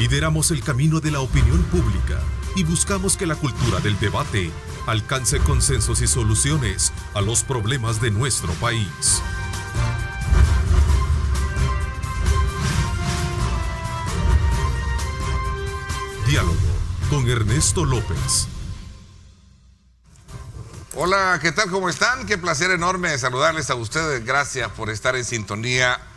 Lideramos el camino de la opinión pública y buscamos que la cultura del debate alcance consensos y soluciones a los problemas de nuestro país. Diálogo con Ernesto López. Hola, ¿qué tal? ¿Cómo están? Qué placer enorme saludarles a ustedes. Gracias por estar en sintonía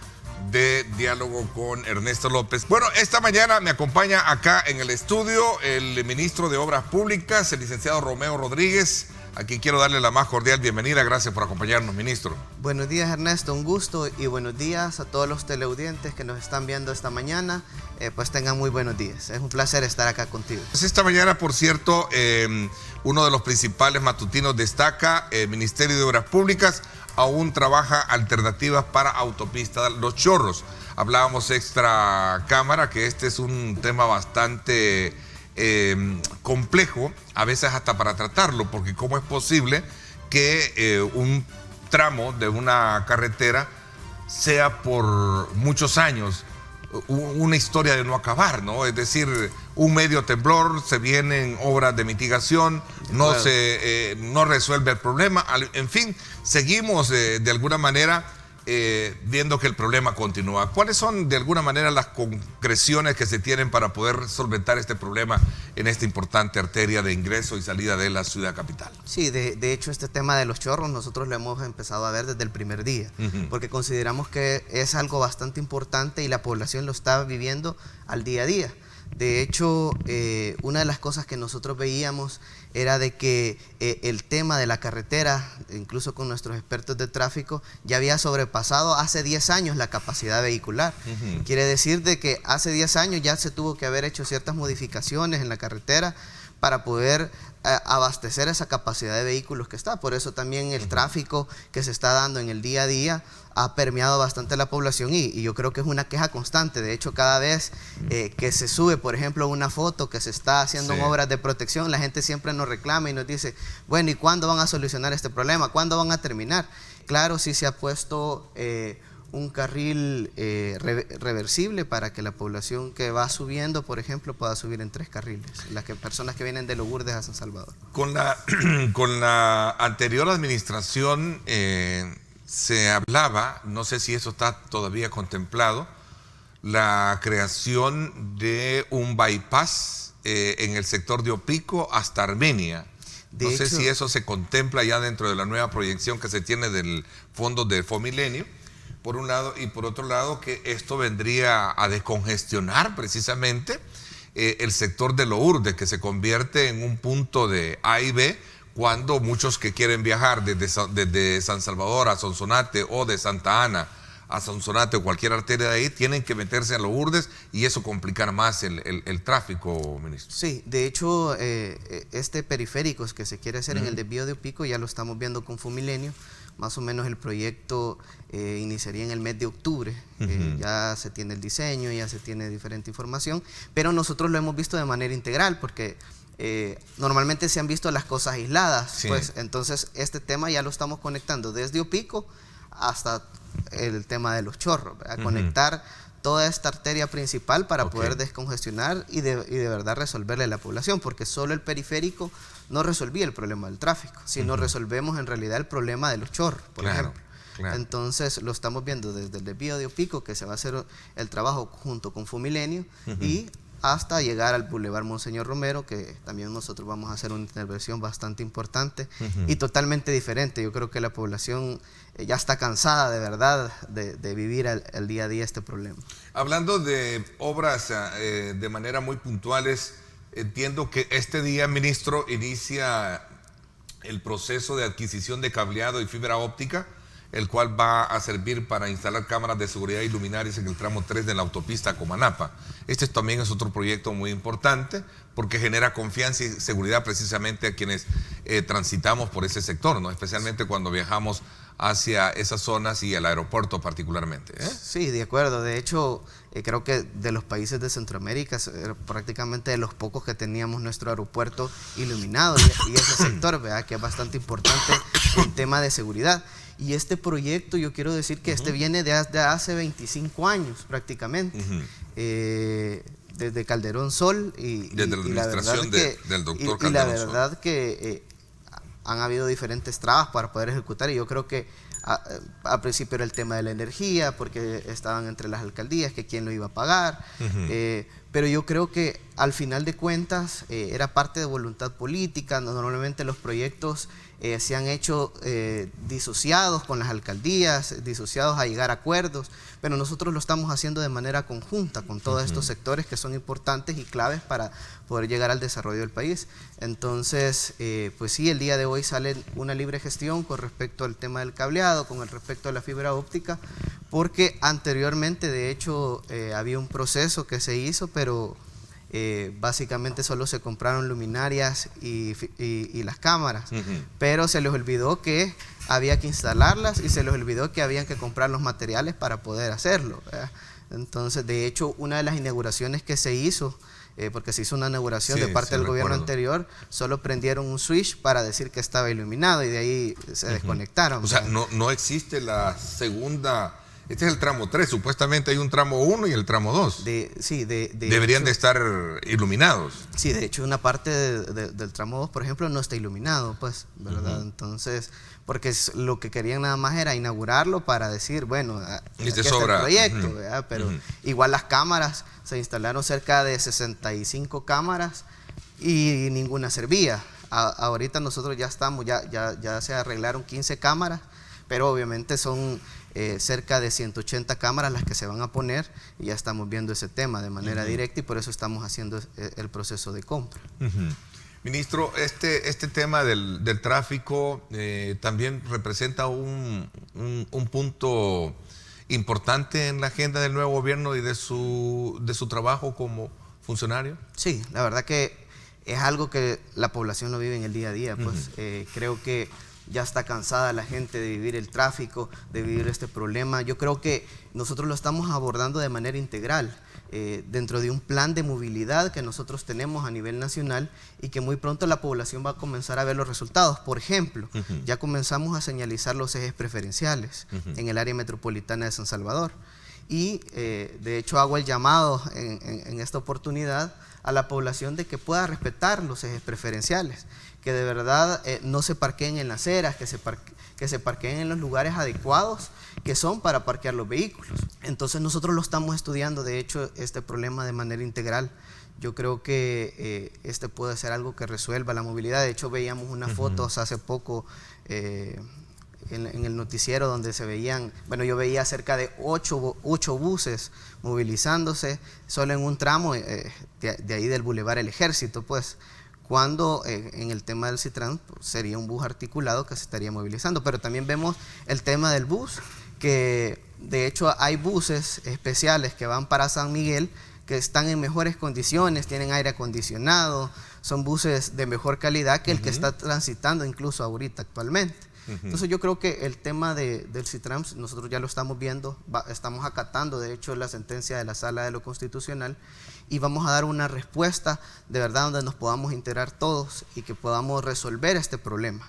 de Diálogo con Ernesto López. Bueno, esta mañana me acompaña acá en el estudio el ministro de Obras Públicas, el licenciado Romeo Rodríguez, a quien quiero darle la más cordial bienvenida. Gracias por acompañarnos, ministro. Buenos días, Ernesto, un gusto, y buenos días a todos los teleaudientes que nos están viendo esta mañana. Pues tengan muy buenos días. Es un placer estar acá contigo. Pues esta mañana, por cierto, uno de los principales matutinos destaca: el Ministerio de Obras Públicas aún trabaja alternativas para autopista Los Chorros. Hablábamos extra cámara que este es un tema bastante complejo, a veces hasta para tratarlo, porque cómo es posible que un tramo de una carretera sea por muchos años una historia de no acabar, ¿no? Es decir, un medio temblor, se vienen obras de mitigación, no resuelve el problema, en fin, seguimos de alguna manera viendo que el problema continúa. ¿Cuáles son de alguna manera las concreciones que se tienen para poder solventar este problema en esta importante arteria de ingreso y salida de la ciudad capital? Sí, de hecho este tema de los chorros nosotros lo hemos empezado a ver desde el primer día, porque consideramos que es algo bastante importante y la población lo está viviendo al día a día. De hecho, una de las cosas que nosotros veíamos era de que el tema de la carretera, incluso con nuestros expertos de tráfico, ya había sobrepasado hace 10 años la capacidad vehicular. Quiere decir de que hace 10 años ya se tuvo que haber hecho ciertas modificaciones en la carretera para poder abastecer esa capacidad de vehículos que está. Por eso también el tráfico que se está dando en el día a día ha permeado bastante la población y yo creo que es una queja constante. De hecho, cada vez que se sube, por ejemplo, una foto que se está haciendo obras de protección, la gente siempre nos reclama y nos dice, bueno, ¿y cuándo van a solucionar este problema? ¿Cuándo van a terminar? Claro, sí se ha puesto un carril reversible para que la población que va subiendo, por ejemplo, pueda subir en 3 carriles, personas que vienen de Lourdes a San Salvador. Con la anterior administración se hablaba, no sé si eso está todavía contemplado, la creación de un bypass en el sector de Opico hasta Armenia. No sé si eso se contempla ya dentro de la nueva proyección que se tiene del fondo de Fomilenio, por un lado, y por otro lado que esto vendría a descongestionar precisamente el sector de Lourdes, que se convierte en un punto de A y B, cuando muchos que quieren viajar desde San Salvador a Sonsonate o de Santa Ana a Sonsonate o cualquier arteria de ahí, tienen que meterse a Lourdes y eso complicar más el tráfico, ministro. Sí, de hecho, este periférico que se quiere hacer en el desvío de Opico ya lo estamos viendo con Fomilenio. Más o menos el proyecto iniciaría en el mes de octubre. Ya se tiene el diseño, ya se tiene diferente información, pero nosotros lo hemos visto de manera integral porque normalmente se han visto las cosas aisladas, pues entonces este tema ya lo estamos conectando desde Opico hasta el tema de los chorros, a conectar toda esta arteria principal para poder descongestionar y de verdad resolverle a la población, porque solo el periférico no resolvía el problema del tráfico, sino resolvemos en realidad el problema de los chorros, por ejemplo. Entonces lo estamos viendo desde el desvío de Opico, que se va a hacer el trabajo junto con Fomilenio, y hasta llegar al Boulevard Monseñor Romero, que también nosotros vamos a hacer una intervención bastante importante y totalmente diferente. Yo creo que la población ya está cansada de verdad de vivir el día a día este problema. Hablando de obras de manera muy puntuales, entiendo que este día, ministro, inicia el proceso de adquisición de cableado y fibra óptica, el cual va a servir para instalar cámaras de seguridad y luminarias en el tramo 3 de la autopista Comanapa. Este también es otro proyecto muy importante porque genera confianza y seguridad precisamente a quienes transitamos por ese sector, ¿no? Especialmente cuando viajamos hacia esas zonas y el aeropuerto particularmente. Sí, de acuerdo. De hecho, creo que de los países de Centroamérica, prácticamente de los pocos que teníamos nuestro aeropuerto iluminado y ese sector, ¿verdad?, que es bastante importante en tema de seguridad. Y este proyecto, yo quiero decir que este viene de hace 25 años prácticamente. desde Calderón Sol y desde la administración del doctor Calderón Sol. Y la verdad que han habido diferentes trabas para poder ejecutar, y yo creo que al principio era el tema de la energía, porque estaban entre las alcaldías, que quién lo iba a pagar, pero yo creo que al final de cuentas era parte de voluntad política. Normalmente los proyectos se han hecho disociados con las alcaldías, disociados a llegar a acuerdos, pero nosotros lo estamos haciendo de manera conjunta con todos estos sectores que son importantes y claves para poder llegar al desarrollo del país. Entonces, pues sí, el día de hoy sale una libre gestión con respecto al tema del cableado, con respecto a la fibra óptica, porque anteriormente, de hecho, había un proceso que se hizo, pero básicamente solo se compraron luminarias y las cámaras, pero se les olvidó que había que instalarlas y se les olvidó que habían que comprar los materiales para poder hacerlo, ¿verdad? Entonces, de hecho, una de las inauguraciones que se hizo, porque se hizo una inauguración de parte del gobierno anterior, solo prendieron un switch para decir que estaba iluminado y de ahí se desconectaron. O sea, no existe la segunda. Este es el tramo 3, supuestamente hay un tramo 1 y el tramo 2. Deberían hecho, de estar iluminados. Sí, de hecho una parte del tramo 2, por ejemplo, no está iluminado, pues, ¿verdad? Entonces, porque lo que querían nada más era inaugurarlo para decir, bueno, aquí está el proyecto, ¿verdad? Pero igual las cámaras, se instalaron cerca de 65 cámaras y ninguna servía. Ahorita nosotros ya estamos, ya se arreglaron 15 cámaras, pero obviamente son cerca de 180 cámaras las que se van a poner, y ya estamos viendo ese tema de manera directa, y por eso estamos haciendo el proceso de compra. Ministro, este tema del tráfico también representa un punto importante en la agenda del nuevo gobierno y de su trabajo como funcionario. Sí, la verdad que es algo que la población lo vive en el día a día, pues creo que ya está cansada la gente de vivir el tráfico, de vivir este problema. Yo creo que nosotros lo estamos abordando de manera integral, dentro de un plan de movilidad que nosotros tenemos a nivel nacional, y que muy pronto la población va a comenzar a ver los resultados. Por ejemplo, ya comenzamos a señalizar los ejes preferenciales en el área metropolitana de San Salvador. Y de hecho hago el llamado en esta oportunidad a la población de que pueda respetar los ejes preferenciales, que de verdad no se parqueen en las aceras, que se parqueen en los lugares adecuados que son para parquear los vehículos. Entonces nosotros lo estamos estudiando, de hecho, este problema de manera integral. Yo creo que este puede ser algo que resuelva la movilidad. De hecho, veíamos unas fotos hace poco en el noticiero donde se veían, bueno, yo veía cerca de 8 buses movilizándose solo en un tramo de ahí del Boulevard El Ejército, pues, cuando en el tema del Citrans sería un bus articulado que se estaría movilizando. Pero también vemos el tema del bus, que de hecho hay buses especiales que van para San Miguel, que están en mejores condiciones, tienen aire acondicionado, son buses de mejor calidad que el que está transitando incluso ahorita actualmente. Entonces yo creo que el tema del Citrans nosotros ya lo estamos viendo, estamos acatando de hecho la sentencia de la Sala de lo Constitucional, y vamos a dar una respuesta de verdad donde nos podamos integrar todos y que podamos resolver este problema.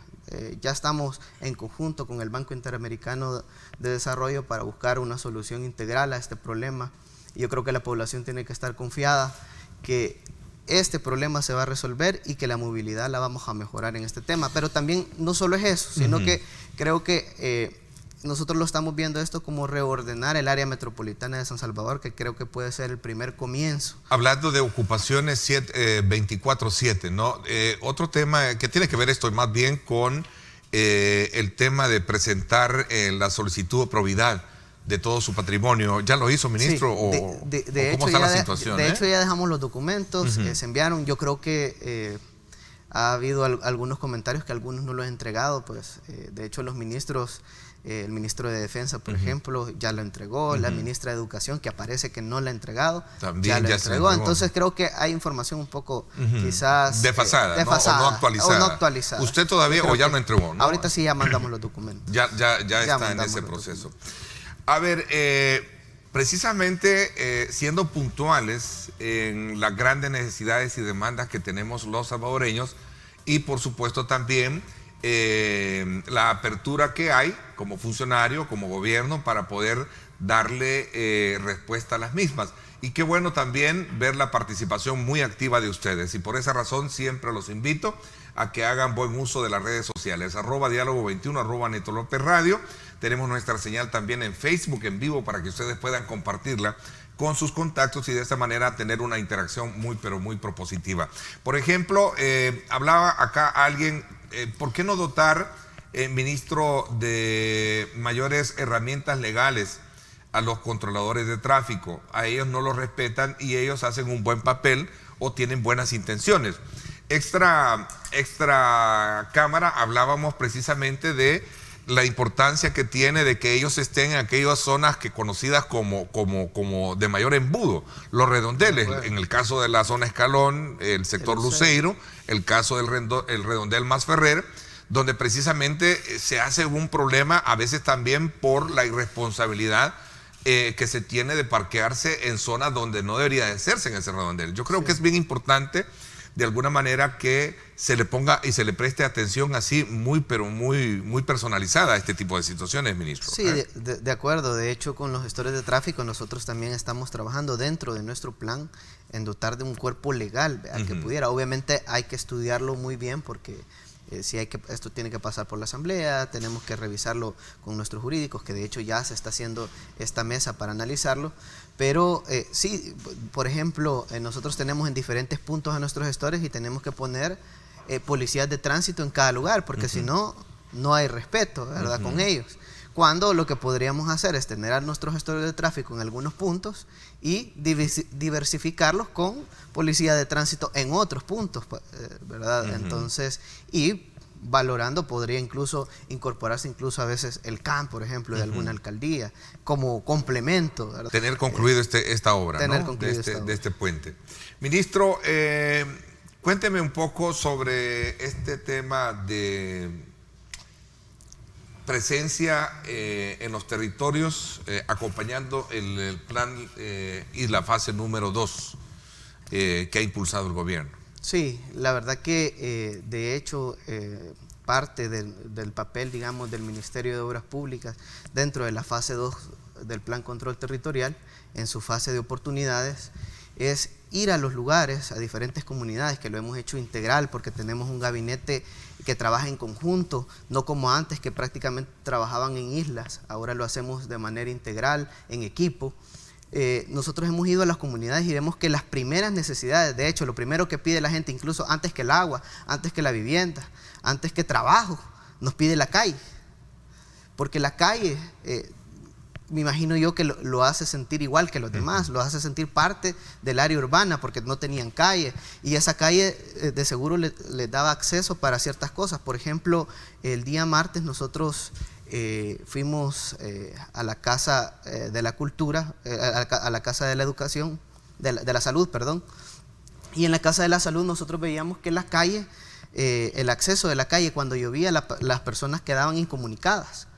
Ya estamos en conjunto con el Banco Interamericano de Desarrollo para buscar una solución integral a este problema, y yo creo que la población tiene que estar confiada que este problema se va a resolver y que la movilidad la vamos a mejorar en este tema. Pero también no solo es eso, sino que creo que nosotros lo estamos viendo esto como reordenar el área metropolitana de San Salvador, que creo que puede ser el primer comienzo. Hablando de ocupaciones 24/7, ¿no? Otro tema que tiene que ver esto más bien con el tema de presentar la solicitud de probidad de todo su patrimonio. ¿Ya lo hizo, ministro? Sí, ¿Cómo está la situación? De hecho, ya dejamos los documentos, se enviaron. Yo creo que ha habido algunos comentarios que algunos no los han entregado, pues de hecho los ministros, el ministro de Defensa, por ejemplo, ya lo entregó, la ministra de Educación, que aparece que no la ha entregado, también ya lo entregó. Entonces creo que hay información un poco quizás desfasada, ¿no? O no actualizada. ¿Usted todavía o ya lo entregó? ¿No? Ahorita sí ya mandamos los documentos. Ya está en ese proceso. A ver, precisamente siendo puntuales en las grandes necesidades y demandas que tenemos los salvadoreños, y por supuesto también la apertura que hay como funcionario, como gobierno, para poder darle respuesta a las mismas. Y qué bueno también ver la participación muy activa de ustedes. Y por esa razón siempre los invito a que hagan buen uso de las redes sociales. @diálogo21, @Neto López Radio. Tenemos nuestra señal también en Facebook en vivo para que ustedes puedan compartirla con sus contactos y de esta manera tener una interacción muy, pero muy propositiva. Por ejemplo, hablaba acá alguien, ¿por qué no dotar, ministro, de mayores herramientas legales a los controladores de tráfico? A ellos no los respetan y ellos hacen un buen papel o tienen buenas intenciones. Extra cámara hablábamos precisamente de la importancia que tiene de que ellos estén en aquellas zonas que conocidas como de mayor embudo, los redondeles, en el caso de la zona Escalón, el sector Luceiro, el caso del el redondel Masferrer, donde precisamente se hace un problema a veces también por la irresponsabilidad que se tiene de parquearse en zonas donde no debería de hacerse en ese redondel. Yo creo que es bien importante de alguna manera que se le ponga y se le preste atención así muy, pero muy personalizada a este tipo de situaciones, ministro. Sí, de acuerdo. De hecho, con los gestores de tráfico nosotros también estamos trabajando dentro de nuestro plan en dotar de un cuerpo legal al que pudiera. Obviamente hay que estudiarlo muy bien porque esto tiene que pasar por la asamblea, tenemos que revisarlo con nuestros jurídicos, que de hecho ya se está haciendo esta mesa para analizarlo, pero sí, por ejemplo, nosotros tenemos en diferentes puntos a nuestros gestores y tenemos que poner policías de tránsito en cada lugar, porque si no, no hay respeto, ¿verdad?, con ellos. Cuando lo que podríamos hacer es tener a nuestros gestores de tráfico en algunos puntos y diversificarlos con policía de tránsito en otros puntos, ¿verdad? Entonces, y valorando, podría incluso incorporarse incluso a veces el CAM, por ejemplo, de alguna alcaldía, como complemento, ¿verdad? Tener concluido esta obra, ¿no?, de este puente. Ministro, cuénteme un poco sobre este tema de presencia en los territorios, acompañando el plan y la fase número 2 que ha impulsado el gobierno. Sí, la verdad que de hecho parte del papel, digamos, del Ministerio de Obras Públicas dentro de la fase 2 del Plan Control Territorial, en su fase de oportunidades, es ir a los lugares, a diferentes comunidades, que lo hemos hecho integral porque tenemos un gabinete que trabaja en conjunto, no como antes que prácticamente trabajaban en islas, ahora lo hacemos de manera integral, en equipo. Nosotros hemos ido a las comunidades y vemos que las primeras necesidades, de hecho, lo primero que pide la gente, incluso antes que el agua, antes que la vivienda, antes que trabajo, nos pide la calle. Porque la calle, me imagino yo que lo hace sentir igual que los demás, lo hace sentir parte del área urbana porque no tenían calle. Y esa calle de seguro les daba acceso para ciertas cosas. Por ejemplo, el día martes nosotros fuimos a la Casa de la Cultura, a la Casa de la Educación, de la Salud, perdón. Y en la Casa de la Salud nosotros veíamos que la calle, el acceso de la calle cuando llovía, las personas quedaban incomunicadas.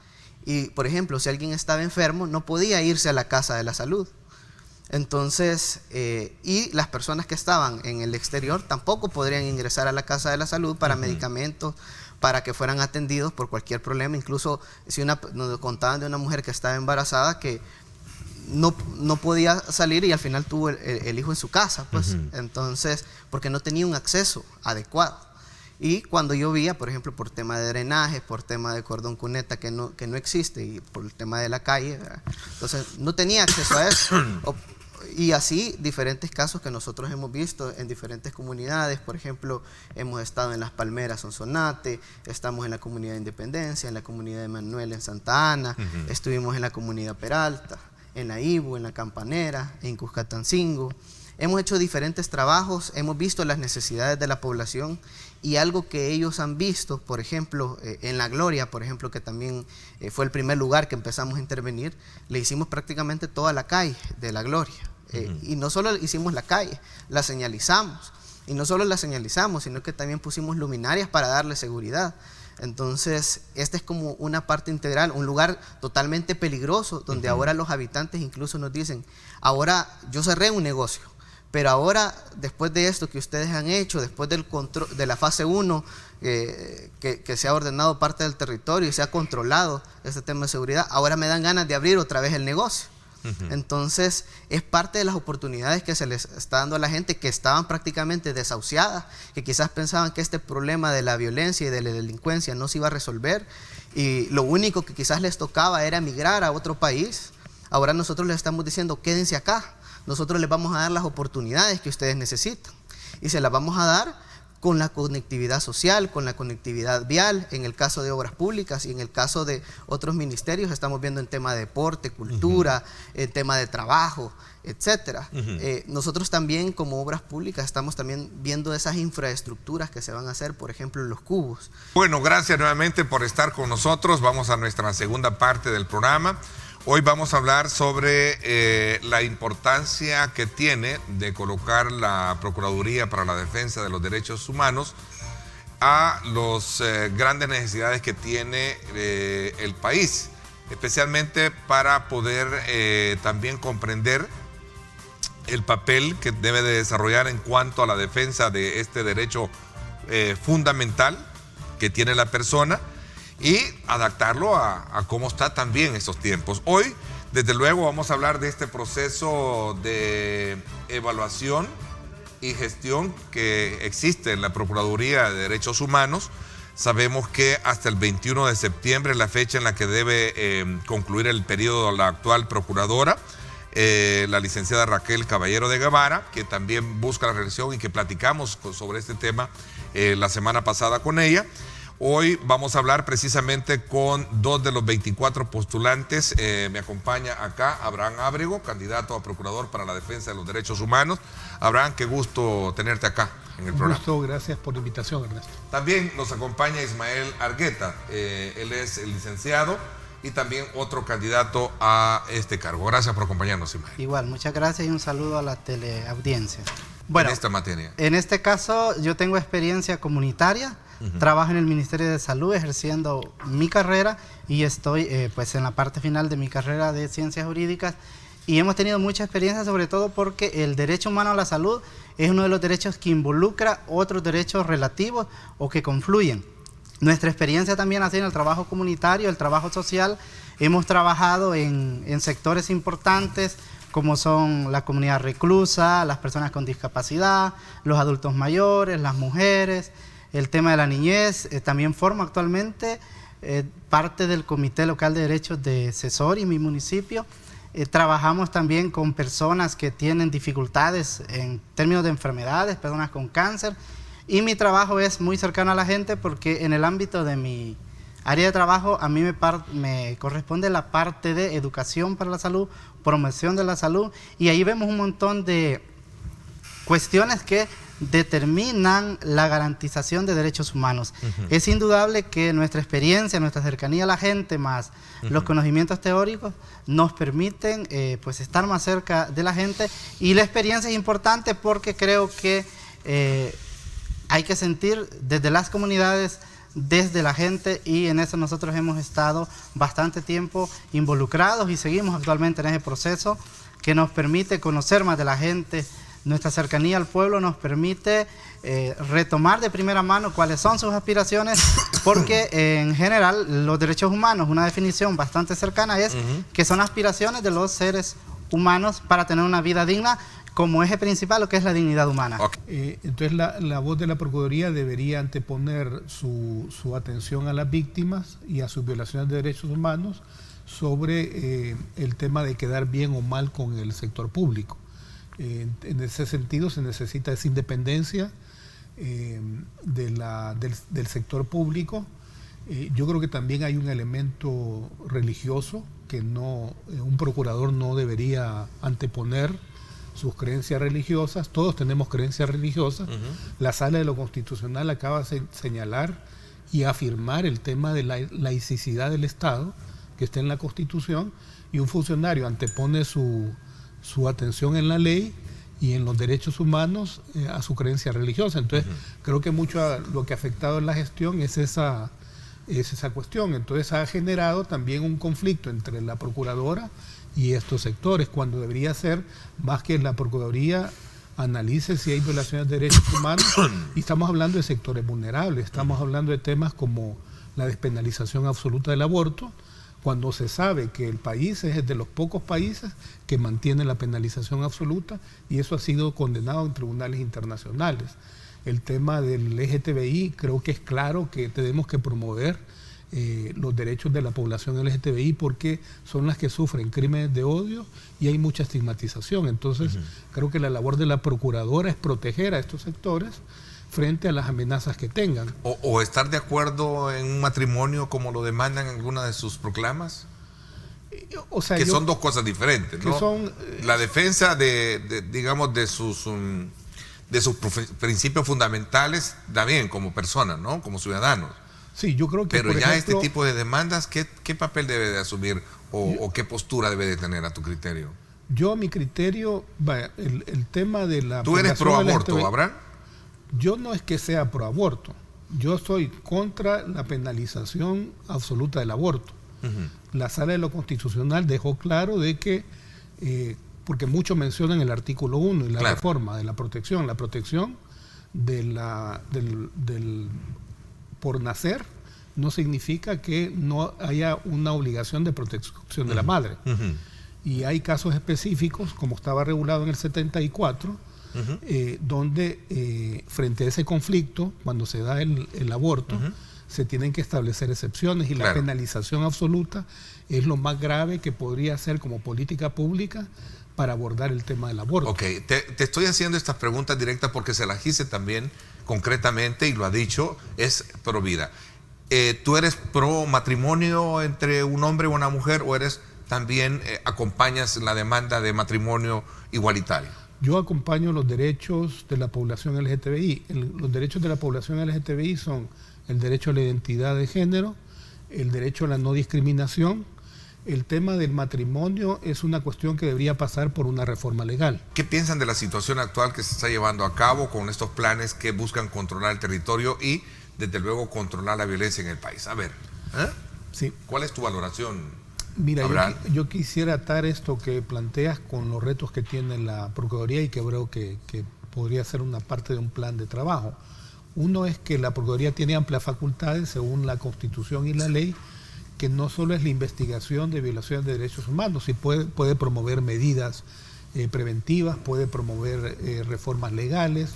Y, por ejemplo, si alguien estaba enfermo, no podía irse a la Casa de la Salud. Entonces, y las personas que estaban en el exterior tampoco podrían ingresar a la Casa de la Salud para medicamentos, para que fueran atendidos por cualquier problema. Incluso si nos contaban de una mujer que estaba embarazada que no podía salir y al final tuvo el hijo en su casa, pues. Entonces, porque no tenía un acceso adecuado. Y cuando llovía, por ejemplo, por tema de drenaje, por tema de cordón cuneta que no existe, y por el tema de la calle, ¿verdad? Entonces no tenía acceso a eso. Y así diferentes casos que nosotros hemos visto en diferentes comunidades. Por ejemplo, hemos estado en Las Palmeras, Sonsonate, estamos en la comunidad de Independencia, en la comunidad de Manuel en Santa Ana, estuvimos en la comunidad Peralta, en la Ibu, en la Campanera, en Cuscatancingo. Hemos hecho diferentes trabajos, hemos visto las necesidades de la población y algo que ellos han visto, por ejemplo, en La Gloria, por ejemplo, que también fue el primer lugar que empezamos a intervenir, le hicimos prácticamente toda la calle de La Gloria. Y no solo hicimos la calle, la señalizamos. Y no solo la señalizamos, sino que también pusimos luminarias para darle seguridad. Entonces, esta es como una parte integral, un lugar totalmente peligroso, donde ahora los habitantes incluso nos dicen, ahora yo cerré un negocio, pero ahora, después de esto que ustedes han hecho, después del control de la fase 1, que se ha ordenado parte del territorio y se ha controlado este tema de seguridad, ahora me dan ganas de abrir otra vez el negocio. Entonces, es parte de las oportunidades que se les está dando a la gente que estaban prácticamente desahuciadas, que quizás pensaban que este problema de la violencia y de la delincuencia no se iba a resolver, y lo único que quizás les tocaba era emigrar a otro país. Ahora nosotros les estamos diciendo, quédense acá, nosotros les vamos a dar las oportunidades que ustedes necesitan, y se las vamos a dar con la conectividad social, con la conectividad vial, en el caso de obras públicas, y en el caso de otros ministerios estamos viendo en tema de deporte, cultura, en tema de trabajo, etcétera. Nosotros también como obras públicas estamos también viendo esas infraestructuras que se van a hacer, por ejemplo, los cubos. Bueno, gracias nuevamente por estar con nosotros. Vamos a nuestra segunda parte del programa. Hoy vamos a hablar sobre la importancia que tiene de colocar la Procuraduría para la Defensa de los Derechos Humanos a las grandes necesidades que tiene el país, especialmente para poder también comprender el papel que debe de desarrollar en cuanto a la defensa de este derecho fundamental que tiene la persona, y adaptarlo a cómo está también estos tiempos. Hoy, desde luego, vamos a hablar de este proceso de evaluación y gestión que existe en la Procuraduría de Derechos Humanos. Sabemos que hasta el 21 de septiembre es la fecha en la que debe concluir el periodo de la actual procuradora, la licenciada Raquel Caballero de Guevara, que también busca la reelección y que platicamos sobre este tema la semana pasada con ella. Hoy vamos a hablar precisamente con 2 de los 24 postulantes. Me acompaña acá Abraham Ábrego, candidato a procurador para la defensa de los derechos humanos. Abraham, qué gusto tenerte acá en el programa. Un gusto, gracias por la invitación, Ernesto. También nos acompaña Ismael Argueta. Él es el licenciado y también otro candidato a este cargo. Gracias por acompañarnos, Ismael. Igual, muchas gracias y un saludo a la teleaudiencia. Bueno, en esta materia. En este caso, yo tengo experiencia comunitaria. Trabajo en el Ministerio de Salud ejerciendo mi carrera y estoy pues en la parte final de mi carrera de Ciencias Jurídicas, y hemos tenido mucha experiencia, sobre todo porque el derecho humano a la salud es uno de los derechos que involucra otros derechos relativos o que confluyen. Nuestra experiencia también ha sido en el trabajo comunitario, el trabajo social. Hemos trabajado en sectores importantes como son la comunidad reclusa, las personas con discapacidad, los adultos mayores, las mujeres. El tema de la niñez, también formo actualmente parte del Comité Local de Derechos de Cesori, mi municipio. Trabajamos también con personas que tienen dificultades en términos de enfermedades, personas con cáncer, y mi trabajo es muy cercano a la gente porque en el ámbito de mi área de trabajo a mí me corresponde la parte de educación para la salud, promoción de la salud, y ahí vemos un montón de cuestiones que determinan la garantización de derechos humanos. Es indudable que nuestra experiencia, nuestra cercanía a la gente, más los conocimientos teóricos, nos permiten pues estar más cerca de la gente, y la experiencia es importante porque creo que hay que sentir desde las comunidades, desde la gente, y en eso nosotros hemos estado bastante tiempo involucrados y seguimos actualmente en ese proceso que nos permite conocer más de la gente. Nuestra cercanía al pueblo nos permite retomar de primera mano cuáles son sus aspiraciones, porque en general los derechos humanos, una definición bastante cercana es que son aspiraciones de los seres humanos para tener una vida digna, como eje principal lo que es la dignidad humana. Entonces la voz de la Procuraduría debería anteponer su atención a las víctimas y a sus violaciones de derechos humanos sobre el tema de quedar bien o mal con el sector público. En ese sentido se necesita esa independencia del sector público. Yo creo que también hay un elemento religioso que un procurador no debería anteponer sus creencias religiosas. Todos tenemos creencias religiosas. La Sala de lo Constitucional acaba de señalar y afirmar el tema de la laicidad del Estado que está en la Constitución, y un funcionario antepone su atención en la ley y en los derechos humanos a su creencia religiosa. Entonces, creo que mucho lo que ha afectado en la gestión es esa cuestión. Entonces, ha generado también un conflicto entre la Procuradora y estos sectores, cuando debería ser más que la Procuraduría analice si hay violaciones de derechos humanos, y estamos hablando de sectores vulnerables, estamos hablando de temas como la despenalización absoluta del aborto, cuando se sabe que el país es de los pocos países que mantiene la penalización absoluta, y eso ha sido condenado en tribunales internacionales. El tema del LGTBI, creo que es claro que tenemos que promover los derechos de la población LGTBI, porque son las que sufren crímenes de odio y hay mucha estigmatización. Entonces, creo que la labor de la procuradora es proteger a estos sectores frente a las amenazas que tengan. ¿O estar de acuerdo en un matrimonio como lo demandan en alguna de sus proclamas? O sea, que son dos cosas diferentes, ¿no? Son, la defensa digamos, de sus principios fundamentales, también como personas, ¿no? Como ciudadanos. Sí, yo creo que, pero por ya ejemplo, este tipo de demandas, ¿qué papel debe de asumir o qué postura debe de tener a tu criterio? Yo, a mi criterio, el tema de la... ¿Tú eres pro aborto, Abraham? Yo no es que sea pro aborto. Yo soy contra la penalización absoluta del aborto. La Sala de lo Constitucional dejó claro de que, porque muchos mencionan el artículo 1 y la reforma de la protección del por nacer no significa que no haya una obligación de protección de la madre. Y hay casos específicos, como estaba regulado en el 74, donde frente a ese conflicto, cuando se da el aborto, se tienen que establecer excepciones, y la penalización absoluta es lo más grave que podría hacer como política pública para abordar el tema del aborto. Ok, te estoy haciendo estas preguntas directas porque se las hice también concretamente, y lo ha dicho, es pro vida. ¿Tú eres pro matrimonio entre un hombre y una mujer, o eres también acompañas la demanda de matrimonio igualitario? Yo acompaño los derechos de la población LGTBI. Los derechos de la población LGTBI son el derecho a la identidad de género, el derecho a la no discriminación. El tema del matrimonio es una cuestión que debería pasar por una reforma legal. ¿Qué piensan de la situación actual que se está llevando a cabo con estos planes que buscan controlar el territorio y, desde luego, controlar la violencia en el país? A ver, sí. ¿Cuál es tu valoración? Mira, yo quisiera atar esto que planteas con los retos que tiene la Procuraduría, y que creo que podría ser una parte de un plan de trabajo. Uno es que la Procuraduría tiene amplias facultades según la Constitución y la ley, que no solo es la investigación de violaciones de derechos humanos, sí puede promover medidas preventivas, puede promover reformas legales,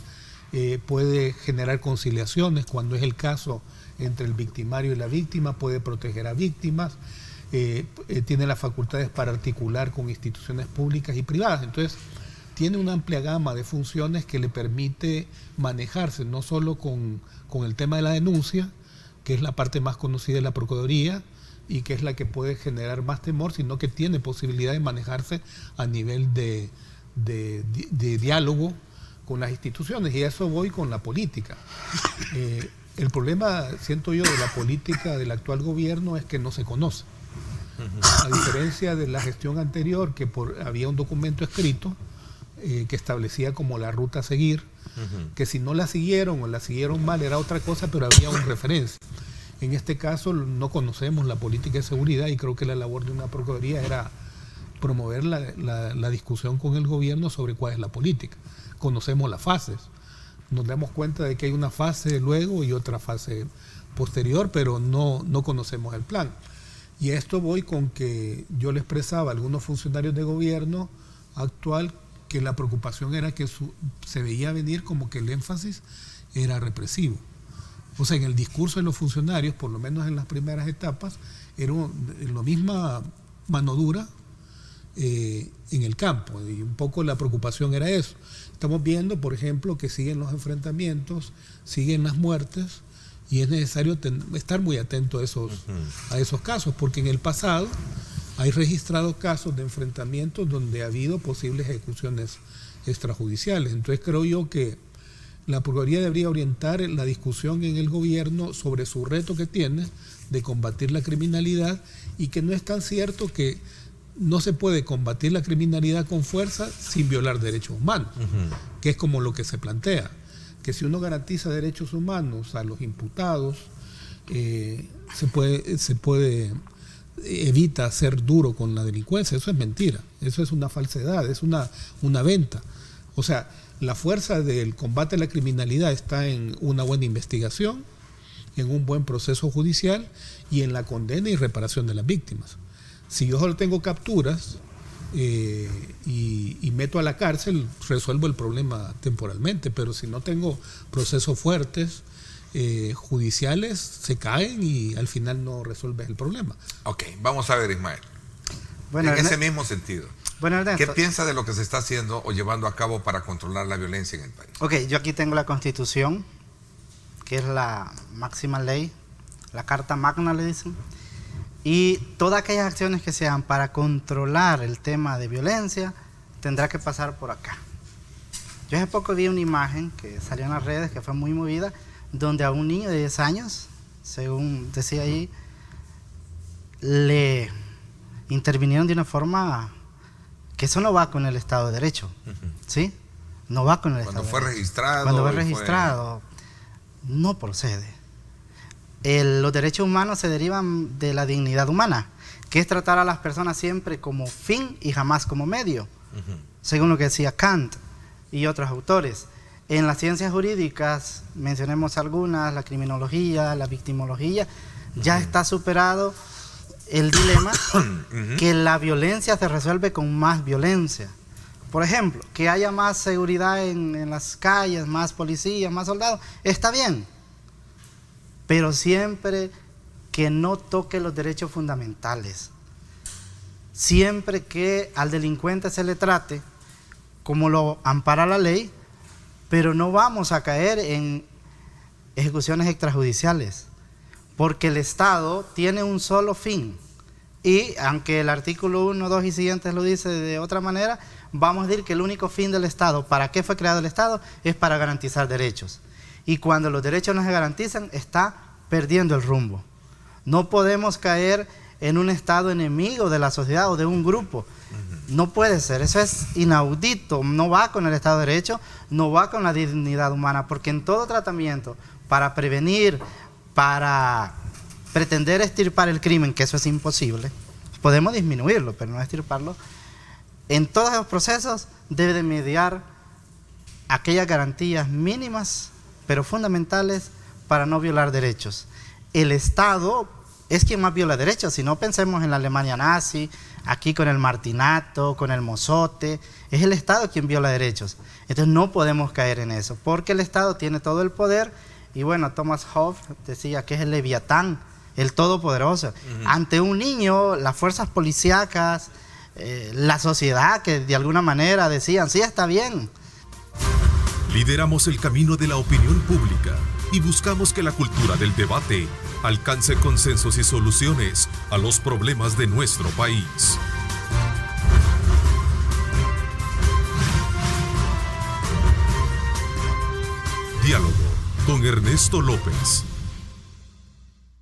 puede generar conciliaciones cuando es el caso entre el victimario y la víctima, puede proteger a víctimas, tiene las facultades para articular con instituciones públicas y privadas. Entonces, tiene una amplia gama de funciones que le permite manejarse no solo con el tema de la denuncia, que es la parte más conocida de la Procuraduría y que es la que puede generar más temor, sino que tiene posibilidad de manejarse a nivel de diálogo con las instituciones, y a eso voy con la política. El problema, siento yo, de la política del actual gobierno es que no se conoce. A diferencia de la gestión anterior, que había un documento escrito que establecía como la ruta a seguir, que si no la siguieron o la siguieron mal era otra cosa, pero había una referencia. En este caso no conocemos la política de seguridad, y creo que la labor de una Procuraduría era promover la discusión con el gobierno sobre cuál es la política. Conocemos las fases, nos damos cuenta de que hay una fase luego y otra fase posterior, pero no conocemos el plan. Y a esto voy con que yo le expresaba a algunos funcionarios de gobierno actual que la preocupación era que se veía venir como que el énfasis era represivo. O sea, en el discurso de los funcionarios, por lo menos en las primeras etapas, era la misma mano dura en el campo, y un poco la preocupación era eso. Estamos viendo, por ejemplo, que siguen los enfrentamientos, siguen las muertes, y es necesario estar muy atento a esos casos, porque en el pasado hay registrados casos de enfrentamientos donde ha habido posibles ejecuciones extrajudiciales. Entonces creo yo que la Procuraduría debería orientar la discusión en el gobierno sobre su reto que tiene de combatir la criminalidad, y que no es tan cierto que no se puede combatir la criminalidad con fuerza sin violar derechos humanos, que es como lo que se plantea, que si uno garantiza derechos humanos a los imputados, se puede evita ser duro con la delincuencia. Eso es mentira, eso es una falsedad, es una venta. O sea, la fuerza del combate a la criminalidad está en una buena investigación, en un buen proceso judicial y en la condena y reparación de las víctimas. Si yo solo tengo capturas y meto a la cárcel, resuelvo el problema temporalmente, pero si no tengo procesos fuertes judiciales, se caen y al final no resuelves el problema. Ok, vamos a ver, Ismael. Bueno, en ese mismo sentido, bueno, Ernesto, ¿qué piensa de lo que se está haciendo o llevando a cabo para controlar la violencia en el país? Ok, yo aquí tengo la Constitución, que es la máxima ley, la Carta Magna le dicen, y todas aquellas acciones que sean para controlar el tema de violencia tendrá que pasar por acá. Yo hace poco vi una imagen que salió en las redes que fue muy movida, donde a un niño de 10 años, según decía ahí, le intervinieron de una forma que eso no va con el Estado de Derecho, ¿sí? No va con el Estado de Derecho. Cuando fue registrado, no procede. Los derechos humanos se derivan de la dignidad humana, que es tratar a las personas siempre como fin y jamás como medio, según lo que decía Kant y otros autores. En las ciencias jurídicas, mencionemos algunas, la criminología, la victimología, ya está superado el dilema que la violencia se resuelve con más violencia. Por ejemplo, que haya más seguridad en las calles, más policías, más soldados, está bien, pero siempre que no toque los derechos fundamentales. Siempre que al delincuente se le trate como lo ampara la ley, pero no vamos a caer en ejecuciones extrajudiciales, porque el Estado tiene un solo fin, y aunque el artículo 1, 2 y siguientes lo dice de otra manera, vamos a decir que el único fin del Estado, ¿para qué fue creado el Estado? Es para garantizar derechos. Y cuando los derechos no se garantizan, está perdiendo el rumbo. No podemos caer en un Estado enemigo de la sociedad o de un grupo. No puede ser, eso es inaudito, no va con el Estado de Derecho, no va con la dignidad humana, porque en todo tratamiento, para prevenir, para pretender extirpar el crimen, que eso es imposible, podemos disminuirlo, pero no extirparlo, en todos los procesos debe de mediar aquellas garantías mínimas, pero fundamentales, para no violar derechos. El Estado es quien más viola derechos, si no pensemos en la Alemania nazi, aquí con el martinato, con el mozote, es el Estado quien viola derechos. Entonces no podemos caer en eso, porque el Estado tiene todo el poder, y bueno, Thomas Hobbes decía que es el Leviatán, el Todopoderoso. Ante un niño, las fuerzas policíacas, la sociedad que de alguna manera decían, sí, está bien. Lideramos el camino de la opinión pública y buscamos que la cultura del debate alcance consensos y soluciones a los problemas de nuestro país. Diálogo con Ernesto López.